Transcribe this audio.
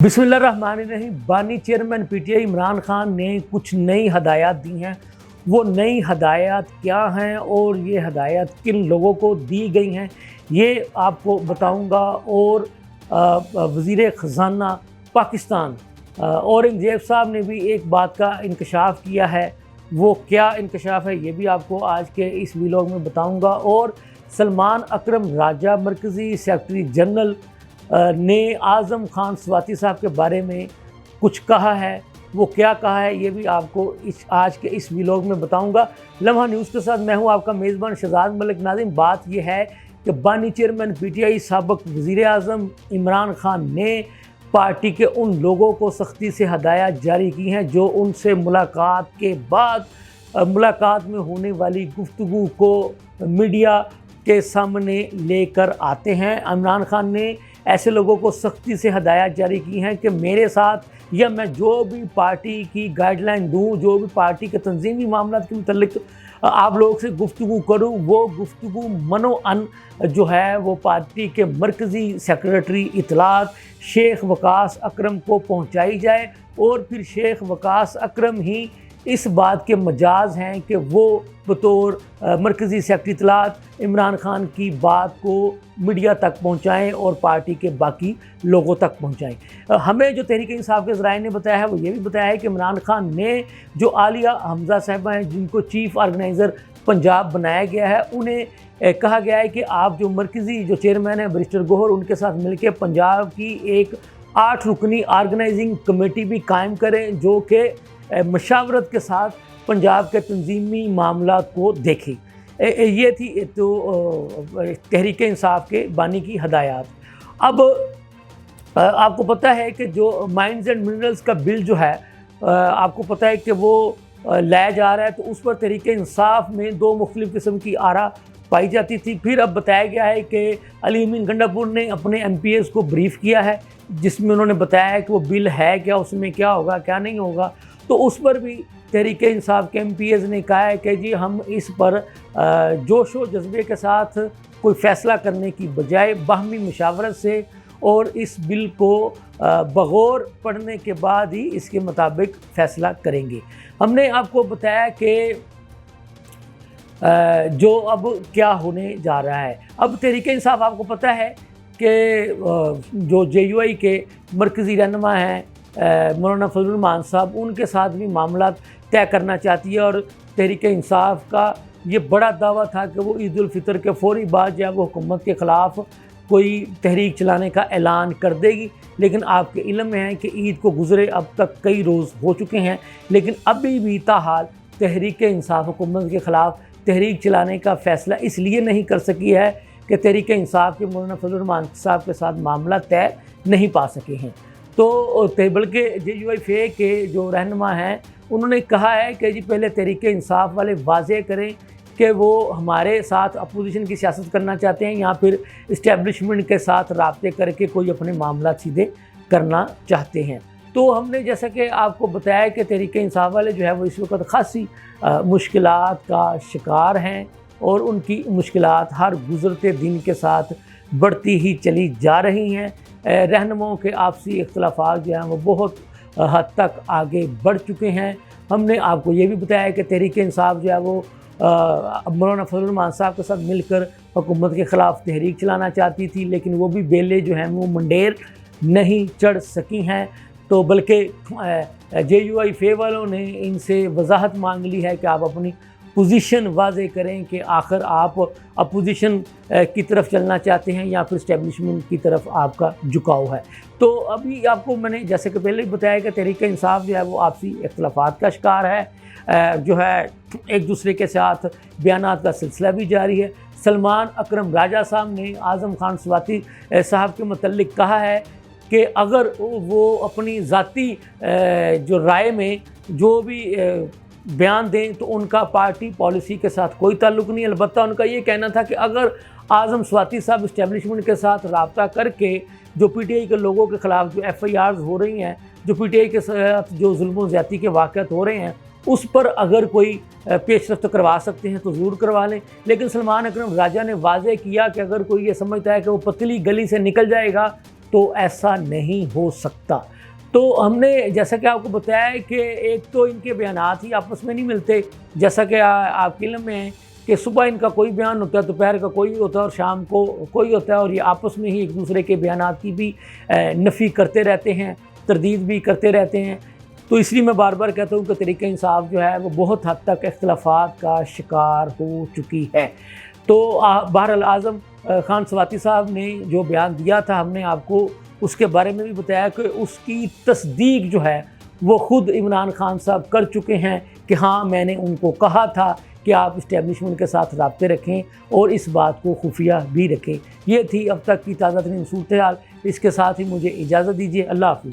बिस्मिल्लाहिर्रहमानिर्रहीम। बानी chairman PTI Imran Khan ने कुछ नई हदायत दी हैं। वो नई हदायत क्या हैं और ये हदायत किन लोगों को दी गई हैं ये आपको बताऊंगा। और वज़ीर ख़ज़ाना पाकिस्तान औरंगज़ेब साहब ने भी एक बात का इंकशाफ किया है। वो क्या इंकशाफ है ये भी आपको आज के इस व्लॉग में बताऊंगा। और सलमान अकरम राजा मरकज़ी सेक्रेटरी जनरल ने आज़म खान स्वाति साहब के बारे में कुछ कहा है। वो क्या कहा है ये भी आपको आज के इस व्लॉग में बताऊंगा। लम्हा न्यूज़ के साथ मैं हूं आपका मेज़बान शहजाद मलिक। नाज़रीन, बात यह है कि बानी चेयरमैन पीटीआई साबिक़ वज़ीर आज़म इमरान खान ने पार्टी के उन लोगों को सख्ती से हदायत जारी की हैं जो उनसे मुलाकात के बाद मुलाकात में होने वाली गुफ्तगू को मीडिया के सामने लेकर आते हैं। इमरान खान ने ऐसे लोगों को सख्ती से हदायत जारी की हैं कि मेरे साथ या मैं जो भी पार्टी की गाइडलाइन दूं, जो भी पार्टी के तंजीमी मामला के मुतल्लिक आप लोगों से गुफ्तगू करूं, वो गुफ्तगू मनो-अन जो है वो पार्टी के मरकज़ी सेक्रेटरी इत्तलात शेख वकास अकरम को पहुंचाई जाए। और फिर शेख वकास अकरम ही इस बात के मजाज हैं कि वो बतौर मरकज़ी सेक्रेटरी इत्तलात इमरान खान की बात को मीडिया तक पहुंचाएं और पार्टी के बाकी लोगों तक पहुंचाएं। हमें जो तहरीक इंसाफ के ज़राए ने बताया है वो ये भी बताया है कि इमरान खान ने जो आलिया हमज़ा साहिबा हैं जिनको चीफ़ ऑर्गेनाइज़र पंजाब बनाया गया है, उन्हें कहा गया है कि आप जो मरकज़ी जो चेयरमैन हैं बैरिस्टर गोहर, उनके साथ मिलकर पंजाब की एक 8 रुकनी ऑर्गेनाइजिंग कमेटी भी कायम करें जो कि मशावरत के साथ पंजाब के तंजीमी मामला को देखें। ये थी तो तहरीक इंसाफ के बानी की हदायत। अब आपको पता है कि जो माइंस एंड मिनरल्स का बिल जो है आपको पता है कि वो लाया जा रहा है, तो उस पर तहरीक इंसाफ में 2 मुख्तलिफ़ किस्म की आरा पाई जाती थी। फिर अब बताया गया है कि अली अमीन गंडापुर ने अपने MPs को ब्रीफ़ किया है जिसमें उन्होंने बताया है कि वो बिल है क्या, उसमें क्या होगा क्या नहीं होगा। तो उस पर भी तहरीक इंसाफ के MPs ने कहा है कि जी हम इस पर जोश व जज्बे के साथ कोई फ़ैसला करने की बजाय बाहमी मुशावरत से और इस बिल को बगौर पढ़ने के बाद ही इसके मुताबिक फ़ैसला करेंगे। हमने आपको बताया कि जो अब क्या होने जा रहा है। अब तहरीक इंसाफ आपको पता है कि जो JUI के मरकज़ी रहनुमा हैं मौलाना फजलुर रहमान साहब, उनके साथ भी मामला तय करना चाहती है। और तहरीक इंसाफ का ये बड़ा दावा था कि वो ईद उल फितर के फ़ौरी बाद जो है वो हुकूमत के ख़िलाफ़ कोई तहरीक चलाने का ऐलान कर देगी। लेकिन आपके इल्म में है कि ईद को गुज़रे अब तक कई रोज़ हो चुके हैं, लेकिन अभी भी ताहाल तहरीक इंसाफ हुकूमत के ख़िलाफ़ तहरीक चलाने का फ़ैसला इसलिए नहीं कर सकी है कि तहरीक इंसाफ के मौलाना फजलुर रहमान साहब के साथ मामला तय नहीं पा सके हैं। तो बल्कि JUI फे के जो रहनुमा हैं उन्होंने कहा है कि जी पहले तहरीक इंसाफ वाले वाज़े करें कि वो हमारे साथ अपोजिशन की सियासत करना चाहते हैं या फिर इस्टेब्लिशमेंट के साथ राब्ते करके कोई अपने मामला सीधे करना चाहते हैं। तो हमने जैसा कि आपको बताया कि तहरीक इंसाफ वाले जो है वो इस वक्त ख़ासी मुश्किलात का शिकार हैं और उनकी मुश्किलात हर गुज़रते दिन के साथ बढ़ती ही चली जा रही हैं। रहनुमाओं के आपसी इख्तलाफात जो हैं वो बहुत हद तक आगे बढ़ चुके हैं। हमने आपको ये भी बताया कि तहरीक इंसाफ जो है वो मौलाना फजलुर रहमान साहब के साथ मिलकर हुकूमत के ख़िलाफ़ तहरीक चलाना चाहती थी, लेकिन वो भी बेले जो हैं वो मंडेर नहीं चढ़ सकी हैं। तो बल्कि JUI फे वालों ने इनसे वजाहत मांग ली है कि आप अपनी पोजीशन वाज़े करें कि आखिर आप अपोजिशन की तरफ चलना चाहते हैं या फिर इस्टेब्लिशमेंट की तरफ आपका झुकाव है। तो अभी आपको मैंने जैसे कि पहले ही बताया कि तहरीक इंसाफ जो है वो आपसी इख्तलाफात का शिकार है, जो है एक दूसरे के साथ बयानात का सिलसिला भी जारी है। सलमान अकरम राजा साहब ने आज़म खान स्वाति साहब के मुतल्लिक कहा है कि अगर वो अपनी ज़ाती जो राय में जो भी बयान दें तो उनका पार्टी पॉलिसी के साथ कोई ताल्लुक़ नहीं। अलबत्ता उनका ये कहना था कि अगर आज़म स्वाति साहब इस्टेब्लिशमेंट के साथ रब्ता करके जो PTI के लोगों के ख़िलाफ़ जो FIRs हो रही हैं, जो PTI के साथ जो जुल्म व ज़्यादती के वाक़यात हो रहे हैं, उस पर अगर कोई पेशरफ्त करवा सकते हैं तो ज़रूर करवा लें। लेकिन सलमान अकरम राजा ने वाज़े किया कि अगर कोई ये समझता है कि वो पतली गली से निकल जाएगा तो ऐसा नहीं हो सकता। तो हमने जैसा कि आपको बताया है कि एक तो इनके बयानात ही आपस में नहीं मिलते, जैसा कि आपके इल्म में है कि सुबह इनका कोई बयान होता है, दोपहर का कोई होता है और शाम को कोई होता है, और ये आपस में ही एक दूसरे के बयानात की भी नफ़ी करते रहते हैं, तरदीद भी करते रहते हैं। तो इसलिए मैं बार बार कहता हूँ कि तरीक़ा इंसाफ़ जो है वो बहुत हद तक इख्तिलाफ़ात का शिकार हो चुकी है। तो बहरहाल आज़म खान स्वाति साहब ने जो बयान दिया था, हमने आपको उसके बारे में भी बताया कि उसकी तस्दीक जो है वो ख़ुद इमरान खान साहब कर चुके हैं कि हाँ, मैंने उनको कहा था कि आप इस्टेब्लिशमेंट के साथ राब्ते रखें और इस बात को खुफिया भी रखें। ये थी अब तक की ताज़ा तरीन सूरत हाल। इसके साथ ही मुझे इजाज़त दीजिए। अल्लाह हाफ़िज़।